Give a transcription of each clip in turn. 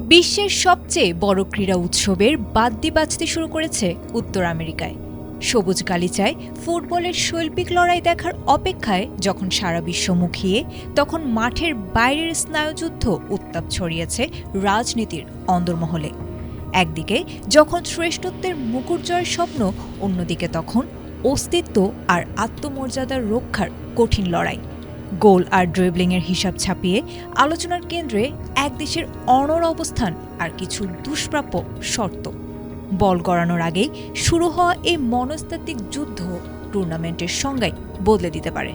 বিশ্বের সবচেয়ে বড় ক্রীড়া উৎসবের বাদ্যি বাজতে শুরু করেছে উত্তর আমেরিকায়। সবুজ গালিচায় ফুটবলের শৈল্পিক লড়াই দেখার অপেক্ষায় যখন সারা বিশ্ব মুখিয়ে, তখন মাঠের বাইরের স্নায়ুযুদ্ধ উত্তাপ ছড়িয়েছে রাজনীতির অন্দরমহলে। একদিকে যখন শ্রেষ্ঠত্বের মুকুট জয়ের স্বপ্ন, অন্যদিকে তখন অস্তিত্ব আর আত্মমর্যাদার রক্ষার কঠিন লড়াই। গোল আর ড্রিবলিংয়ের হিসাব ছাপিয়ে আলোচনার কেন্দ্রে এক দেশের অনড় অবস্থান আর কিছু দুষ্প্রাপ্য শর্ত। বল গড়ানোর আগেই শুরু হওয়া এই মনস্তাত্ত্বিক যুদ্ধ টুর্নামেন্টের সংজ্ঞাই বদলে দিতে পারে।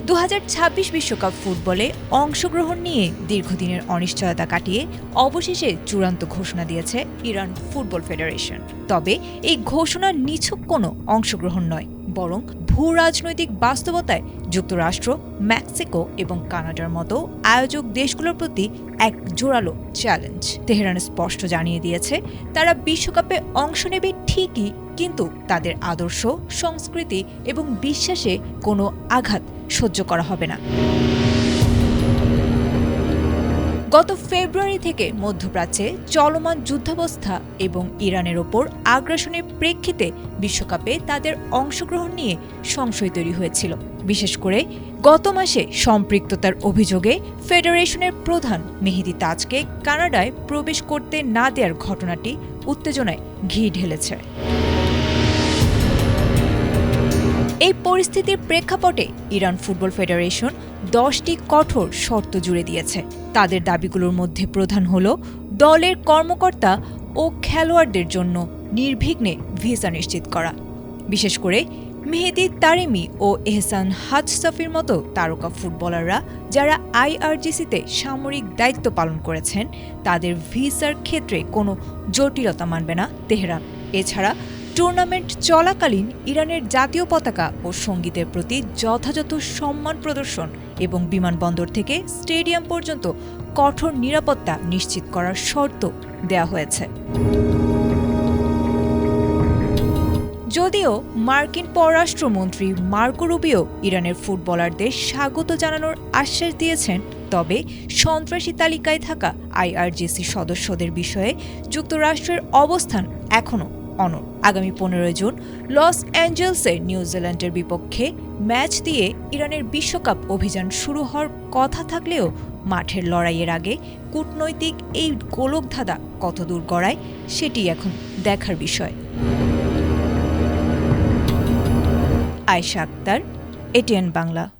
2026 বিশ্বকাপ ফুটবলে অংশগ্রহণ নিয়ে দীর্ঘদিনের অনিশ্চয়তা কাটিয়ে অবশেষে চূড়ান্ত ঘোষণা দিয়েছে ইরান ফুটবল ফেডারেশন। তবে এই ঘোষণা নিছক কোনো অংশগ্রহণ নয়, বরং ভূ-রাজনৈতিক বাস্তবতায় যুক্তরাষ্ট্র, মেক্সিকো এবং কানাডার মতো আয়োজক দেশগুলোর প্রতি এক জোরালো চ্যালেঞ্জ। তেহরান স্পষ্ট জানিয়ে দিয়েছে, তারা বিশ্বকাপে অংশ নেবে ঠিকই, কিন্তু তাদের আদর্শ, সংস্কৃতি এবং বিশ্বাসে কোনো আঘাত সহ্য করা হবে না। গত ফেব্রুয়ারি থেকে মধ্যপ্রাচ্যে চলমান যুদ্ধাবস্থা এবং ইরানের ওপর আগ্রাসনের প্রেক্ষিতে বিশ্বকাপে তাদের অংশগ্রহণ নিয়ে সংশয় তৈরি হয়েছিল। বিশেষ করে গত মাসে সম্পৃক্ততার অভিযোগে ফেডারেশনের প্রধান মেহেদি তাজকে কানাডায় প্রবেশ করতে না দেওয়ার ঘটনাটি উত্তেজনায় ঘি ঢেলেছে। এই পরিস্থিতির প্রেক্ষাপটে ইরান ফুটবল ফেডারেশন 10টি কঠোর শর্ত জুড়ে দিয়েছে। তাদের দাবিগুলোর মধ্যে প্রধান হল দলের কর্মকর্তা ও খেলোয়াড়দের জন্য নির্বিঘ্নে ভিসা নিশ্চিত করা। বিশেষ করে মেহেদি তারিমি ও এহসান হাজসাফির মতো তারকা ফুটবলাররা যারা আইআরজিসিতে সামরিক দায়িত্ব পালন করেছেন, তাদের ভিসার ক্ষেত্রে কোনো জটিলতা মানবে না তেহরান। এছাড়া টুর্নামেন্ট চলাকালীন ইরানের জাতীয় পতাকা ও সঙ্গীতের প্রতি যথাযথ সম্মান প্রদর্শন এবং বিমানবন্দর থেকে স্টেডিয়াম পর্যন্ত কঠোর নিরাপত্তা নিশ্চিত করার শর্ত দেওয়া হয়েছে। যদিও মার্কিন পররাষ্ট্রমন্ত্রী মার্কো রুবিও ইরানের ফুটবলারদের স্বাগত জানানোর আশ্বাস দিয়েছেন, তবে সন্ত্রাসী তালিকায় থাকা আইআরজিসি সদস্যদের বিষয়ে যুক্তরাষ্ট্রের অবস্থান এখনও অনড়। আগামী 15 জুন লস অ্যাঞ্জেলসে নিউজিল্যান্ডের বিপক্ষে ম্যাচ দিয়ে ইরানের বিশ্বকাপ অভিযান শুরু হওয়ার কথা থাকলেও মাঠের লড়াইয়ের আগে কূটনৈতিক এই গোলকধাঁধা কতদূর গড়ায়, সেটি এখন দেখার বিষয়। আয়েশা আক্তার, এটিএন বাংলা।